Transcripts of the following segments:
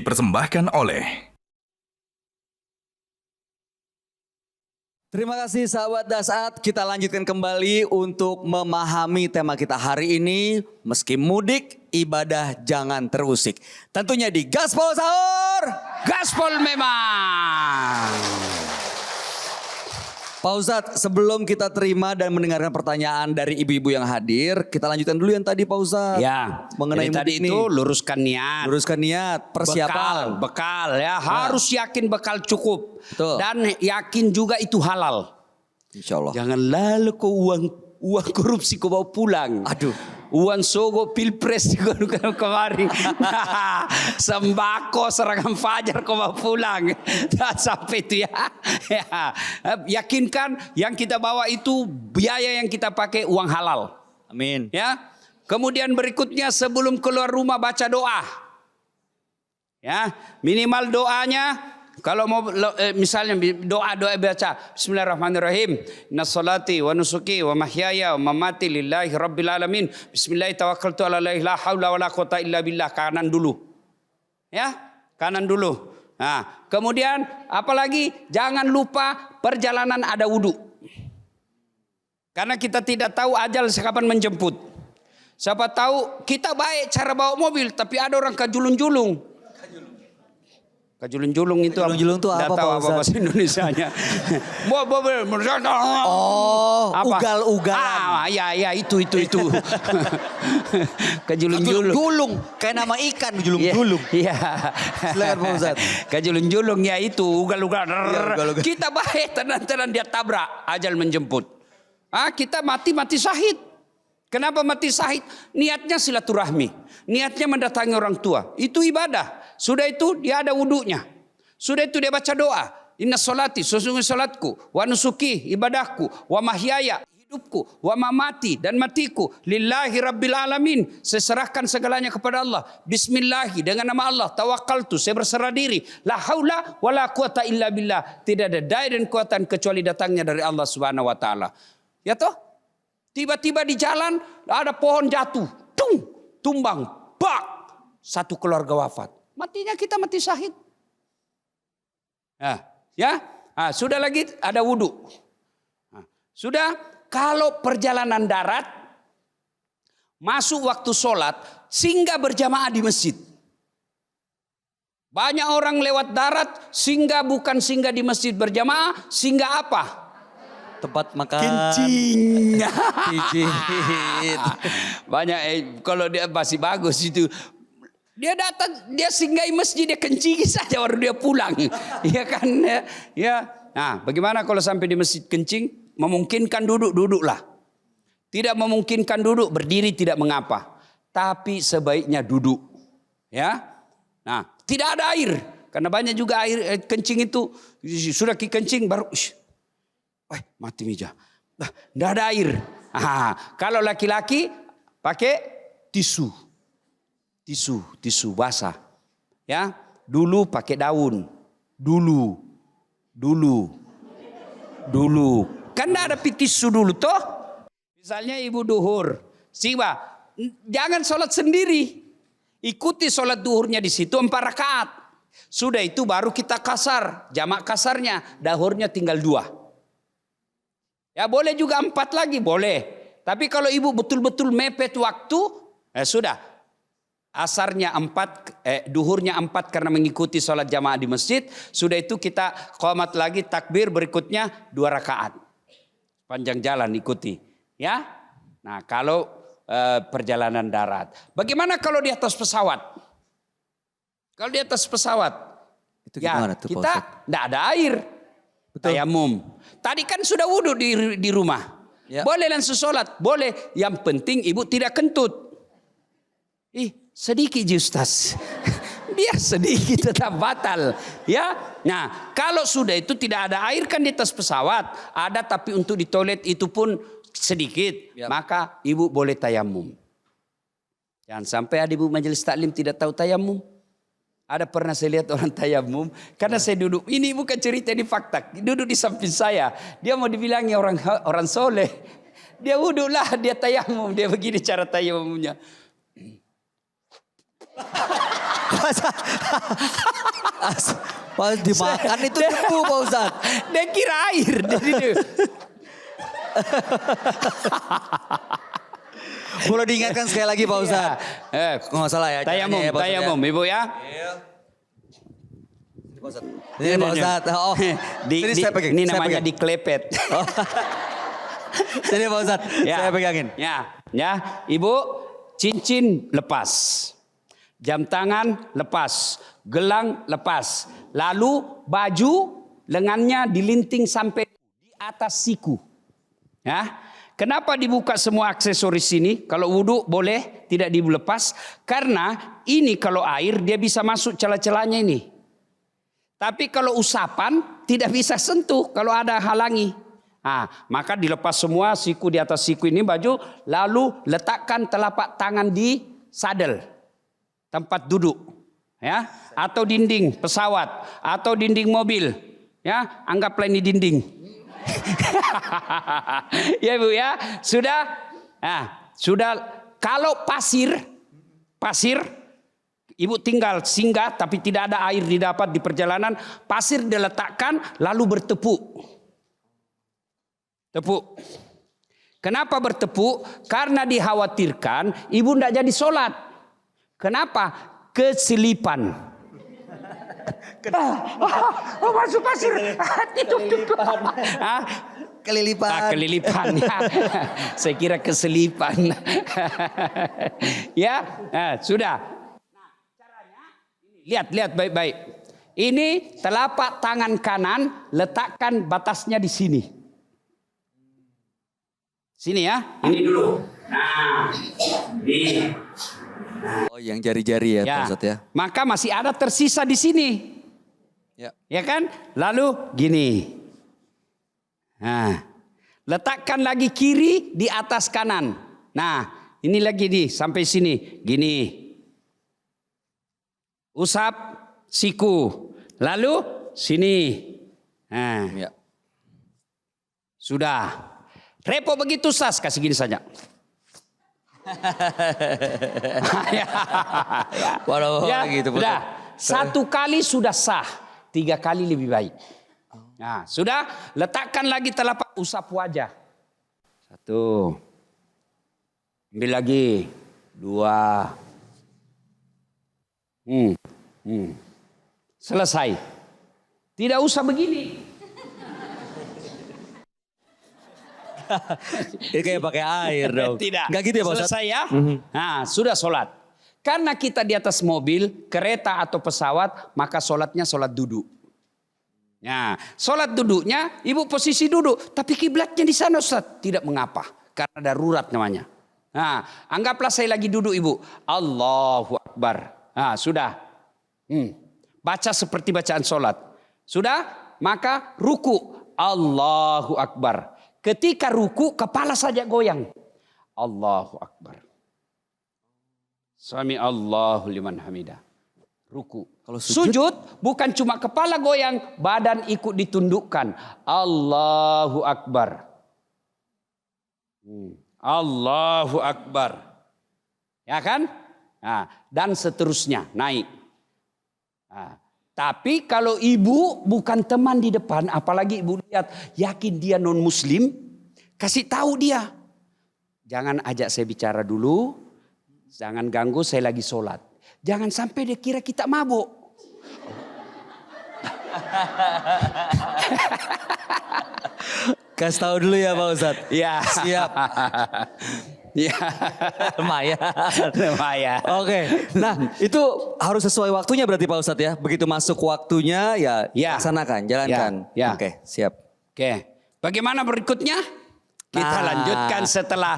dipersembahkan oleh... Terima kasih sahabat Dasat, kita lanjutkan kembali untuk memahami tema kita hari ini. Meski mudik, ibadah jangan terusik. Tentunya di Gaspol Sahur. Gaspol memang. Pak Ustadz, sebelum kita terima dan mendengarkan pertanyaan dari ibu-ibu yang hadir, kita lanjutkan dulu yang tadi Pak Ustadz. Ya, mengenai jadi tadi mudik itu nih. luruskan niat. Luruskan niat, persiapan. Bekal ya, harus yakin bekal cukup. Betul. Dan yakin juga itu halal. Insya Allah. Jangan lalu kau uang korupsi kau bawa pulang. Aduh. Uang sogo pilpres kemarin. Sembako serangan fajar kau bawa pulang. Dan sampai itu ya. Yakinkan yang kita bawa itu biaya yang kita pakai uang halal. Amin. Ya. Kemudian berikutnya sebelum keluar rumah baca doa. Ya, minimal doanya kalau mau misalnya doa baca Bismillahirrahmanirrahim. Inna salati wa nusuki wa mahyaya wa mamati lillahi rabbil alamin. Bismillah tawakkaltu ala la haula wala quwata illa billah. Kanan dulu. Ya, kanan dulu. Nah, kemudian apalagi jangan lupa perjalanan ada wudu. Karena kita tidak tahu ajal kapan menjemput. Siapa tahu kita baik cara bawa mobil tapi ada orang kajulung-julung. Kajulung-julung itu Kajulung-julung itu apa, tahu Pak apa bahasa Indonesianya. Oh, ugal-ugalan. Ya itu. Kajulung-julung. Julung, kayak nama ikan julung-julung. Iya. Silakan Pak Ustadz. Kajulung-julung ya itu ugal-ugalan. Iya, ugal-ugalan. Kita baik tenan-tenan dia tabrak, ajal menjemput. Kita mati syahid. Kenapa mati syahid? Niatnya silaturahmi. Niatnya mendatangi orang tua. Itu ibadah. Sudah itu dia ada wudunya. Sudah itu dia baca doa. Inna solati, sesungguhnya solatku. Wa nusuki, ibadahku. Wa mahyaya, hidupku. Wa mamati, dan matiku. Lillahi rabbil alamin. Saya serahkan segalanya kepada Allah. Bismillahi, dengan nama Allah. Tawakkaltu, saya berserah diri. La haula wa la quwata illa billah. Tidak ada daya dan kekuatan kecuali datangnya dari Allah subhanahu wa ta'ala. Ya toh? Tiba-tiba di jalan ada pohon jatuh. Tumbang. Bak. Satu keluarga wafat. Matinya kita mati syahid. Sudah lagi ada wudu. Sudah kalau perjalanan darat masuk waktu sholat singgah berjamaah di masjid. Banyak orang lewat darat singgah bukan singgah di masjid berjamaah, singgah apa? Tempat makan. Kencing. Pijit. Banyak kalau dia masih bagus itu. Dia datang, dia singgahi masjid, dia kencing saja baru dia pulang. Ya kan? Ya. Nah, bagaimana kalau sampai di masjid kencing? Memungkinkan duduk, duduklah. Tidak memungkinkan duduk, berdiri tidak mengapa. Tapi sebaiknya duduk. Ya. Nah, tidak ada air. Karena banyak juga air kencing itu. Sudah kencing baru. Mati meja. Tidak ada air. Kalau laki-laki pakai tisu. Tisu basah. Ya, dulu pakai daun. Dulu. Kan ada tisu dulu toh. Misalnya ibu duhur. Siwa, jangan sholat sendiri. Ikuti sholat duhurnya di situ 4 rakaat. Sudah itu baru kita kasar. Jamak kasarnya. Dahurnya tinggal 2. Ya boleh juga 4 lagi. Boleh. Tapi kalau ibu betul-betul mepet waktu. Sudah. Asarnya 4, duhurnya 4 karena mengikuti sholat jamaah di masjid. Sudah itu kita qomat lagi takbir berikutnya 2 rakaat. Panjang jalan ikuti. Ya. Nah kalau perjalanan darat. Bagaimana kalau di atas pesawat? Kalau di atas pesawat. Itu gimana tuh, kita tidak ada air. Tayamum. Tadi kan sudah wudhu di rumah. Ya. Boleh langsung sholat. Boleh. Yang penting ibu tidak kentut. Sedikit Ustaz. Biar sedikit tetap batal. Ya. Nah, kalau sudah itu tidak ada air kan di atas pesawat. Ada tapi untuk di toilet itu pun sedikit. Ya. Maka ibu boleh tayamum. Jangan sampai ada ibu majelis taklim tidak tahu tayamum. Ada pernah saya lihat orang tayamum. Karena saya duduk. Ini bukan cerita di fakta. Duduk di samping saya. Dia mau dibilangi orang soleh. Dia wudhu lah. Dia tayamum. Dia begini cara tayamumnya. Pas dimakan itu debu Pak Ustadz. Dia kira air. Boleh diingatkan sekali lagi Pak Ustadz. Nggak salah ya. Tayamum, caranya ya, Pak Ustadz, tayamum Ibu ya. Ini Pak Ustadz. Oh, Ini saya pegang. ini saya namanya pegang. diklepet. Oh. Sini Pak Ustadz, saya pegangin. Ya, Ibu, cincin lepas. Jam tangan lepas, gelang lepas. Lalu baju lengannya dilinting sampai di atas siku. Ya. Kenapa dibuka semua aksesoris ini? Kalau wudhu boleh, tidak dilepas. Karena ini kalau air dia bisa masuk celah-celahnya ini. Tapi kalau usapan tidak bisa sentuh kalau ada halangi. Maka dilepas semua siku di atas siku ini baju. Lalu letakkan telapak tangan di sadel. Tempat duduk. Ya, atau dinding pesawat. Atau dinding mobil. Ya, anggaplah ini dinding. Ya Bu ya, sudah. Sudah. Kalau pasir, Ibu tinggal singgah tapi tidak ada air didapat di perjalanan, pasir diletakkan lalu bertepuk. Tepuk. Kenapa bertepuk? Karena dikhawatirkan Ibu tidak jadi sholat. Kenapa? Keselipan. Masuk pasir. Kelilipan. Kelilipan. Saya kira keselipan. Ya, sudah. Nah, caranya lihat baik-baik. Ini telapak tangan kanan, letakkan batasnya di sini. Sini ya. Ini dulu. Nah, ini. Oh, yang jari-jari ya, Pak Ustadz ya. Maka masih ada tersisa di sini. Ya kan? Lalu gini. Nah, letakkan lagi kiri di atas kanan. Nah, ini lagi nih sampai sini. Gini. Usap siku. Lalu sini. Nah. Ya. Sudah. Repot begitu Ustaz, kasih gini saja. Waduh, gitu. Sudah. Satu kali sudah sah. 3 kali lebih baik. Nah, sudah. Letakkan lagi telapak usap wajah. 1. Ambil lagi. 2. Selesai. Tidak usah begini. Ini kayak pakai air dong. Tidak. Enggak gitu ya Pak Ustadz? Selesai ya. Nah, sudah sholat. Karena kita di atas mobil, kereta atau pesawat, maka sholatnya sholat duduk. Nah, sholat duduknya, Ibu posisi duduk. Tapi kiblatnya di sana Ustaz. Tidak mengapa. Karena darurat namanya. Nah, anggaplah saya lagi duduk Ibu. Allahu Akbar. Nah, sudah. Baca seperti bacaan sholat. Sudah? Maka ruku. Allahu Akbar. Ketika ruku, kepala saja goyang. Allahu Akbar. Sami Allahu liman hamidah. Ruku. Kalau sujud bukan cuma kepala goyang, badan ikut ditundukkan. Allahu Akbar. Allahu Akbar. Ya kan? Nah, dan seterusnya naik. Nah, tapi kalau ibu bukan teman di depan, apalagi ibu lihat yakin dia non muslim, kasih tahu dia. Jangan ajak saya bicara dulu. Jangan ganggu, saya lagi sholat. Jangan sampai dia kira kita mabuk. Kasih tahu dulu ya Pak Ustadz. Ya. Siap. Ya. Lumayan. Oke. Nah, itu harus sesuai waktunya berarti Pak Ustadz ya. Begitu masuk waktunya ya, laksanakan, jalankan. Ya. Oke, siap. Oke. Bagaimana berikutnya? Kita lanjutkan setelah.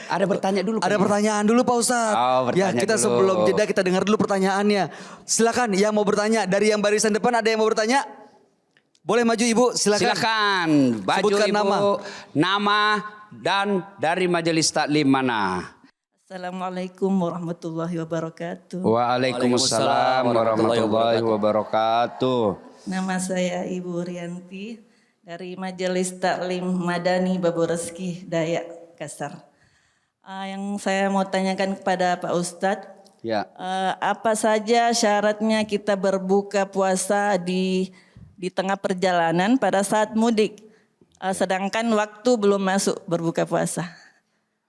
Ada bertanya dulu. Ada pertanyaan dulu Pak Ustadz. Oh, ya, kita dulu. sebelum jeda kita dengar dulu pertanyaannya. Silakan yang mau bertanya. Dari yang barisan depan ada yang mau bertanya? Boleh maju Ibu, silakan. Silakan. Baju Sebutkan Ibu, nama dan dari majelis taklim mana? Assalamualaikum warahmatullahi wabarakatuh. Waalaikumsalam warahmatullahi wabarakatuh. Nama saya Ibu Rianti dari Majelis Taklim Madani Baboreski Dayak Kasar. Yang saya mau tanyakan kepada Pak Ustadz, Ya. Apa saja syaratnya kita berbuka puasa di tengah perjalanan pada saat mudik, sedangkan waktu belum masuk berbuka puasa.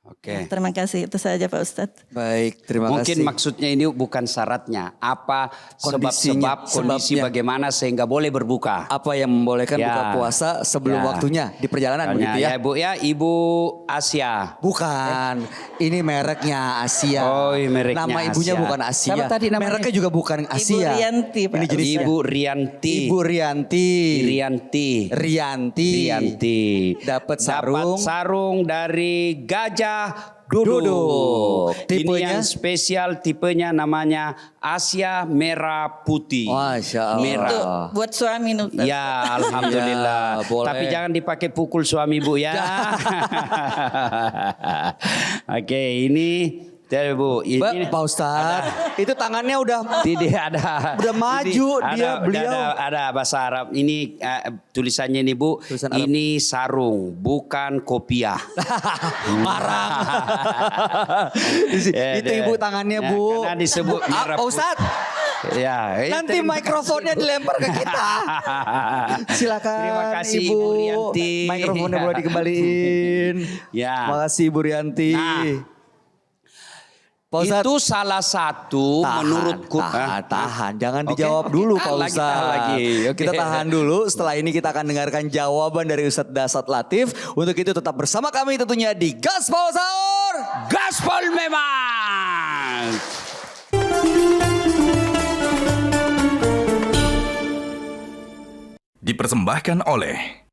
Oke. Terima kasih, itu saja Pak Ustadz. Baik, terima Mungkin kasih. maksudnya ini bukan syaratnya. Apa Kondisinya, sebab-sebab kondisi sebabnya. bagaimana sehingga boleh berbuka. Apa yang membolehkan Ya. buka puasa sebelum Ya. waktunya di perjalanan Misalnya, begitu ya? Ibu ya, Ibu Asia. Bukan, ini mereknya Asia. Oh, mereknya Nama ibunya Asia. bukan Asia. Siapa tadi namanya? Mereknya juga bukan Asia. Rianti, Pak. Ini jenisnya. Ibu Rianti. Ibu Rianti. Rianti. Rianti. Dapat sarung. Dapat sarung dari Gajah Duduk. Ini Tipenya? yang spesial, tipenya namanya Asia Merah Putih. Masya Allah. Merah. Itu buat suami Ustadz. Ya, alhamdulillah. Ya, boleh. Tapi jangan dipakai pukul suami Bu ya. Oke, ini Bu. Ini Pak Ustadz, itu tangannya udah tidak ada. Udah maju Ini dia, beliau. Ada bahasa Arab. Ini tulisannya ini Bu. Tulisan Arab. Ini sarung, bukan kopiah. marah. Ya, Itu ibu tangannya ya, Bu. karena disebut merah Pak Ustadz, Ya, nanti terima mikrofonnya dilempar ke kita. Silakan Terima kasih, Ibu. Ibu Rianti. Mikrofonnya boleh dikembaliin. Ya. Makasih Ibu Rianti. Nah, Pak Ustadz, itu salah satu menurutku. tahan. Jangan Oke, dijawab oke. dulu Tahan Pak lagi, Ustadz. tahan lagi. Oke. Kita tahan dulu. Setelah ini kita akan dengarkan jawaban dari Ustadz Dasat Latif. Untuk itu tetap bersama kami tentunya di Gaspol Sahur. Gaspol memang. Dipersembahkan oleh